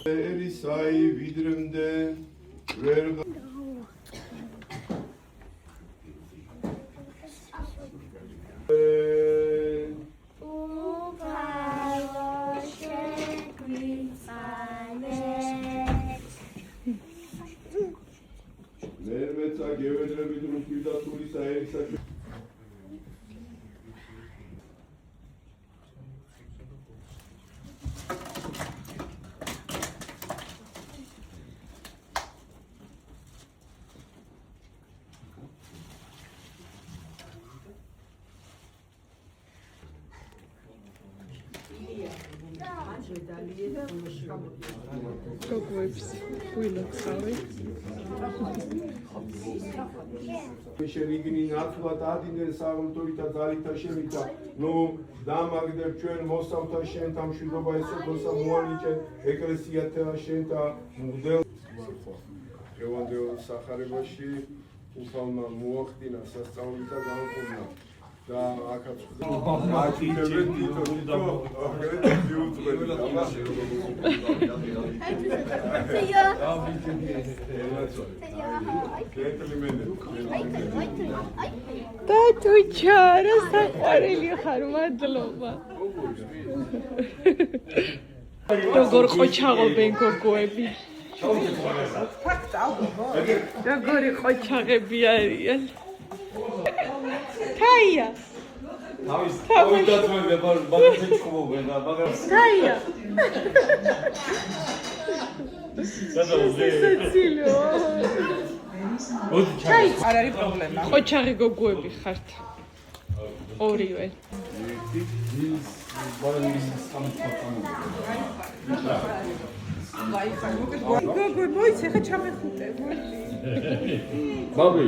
ერისაი ვიდრემდე ვერ მერმეცა გევედრებით რუქი და თულისა ერისა გოგოებს გულოცხავი შევიგნი ნაცვლად ადინენ საღვთოითა ძალითა შემითა ნუ დამაგდებ ჩვენ მოსავთა შენთა მშვიდობა ესოთოსა მოანიჭე ეკლესიათა შენთა მღვდელ დღევანდელ სახარებაში უფალმა მოახდინა სასწაული და განკურნა და აქაც დათუ ჩარა საყვარელი ხარ მადლობა როგორ ყოჩაღობენ გოგოები როგორი ყოჩაღები არიან თაია თავის დაწმენდება მაგას ეჭხობენ და მაგას თაია სადაუზე არ არის პრობლემა ყოჩაღი გოგოები ხართ ორივე გოგო მოიცე ხა ჩამეხუტე ბაბი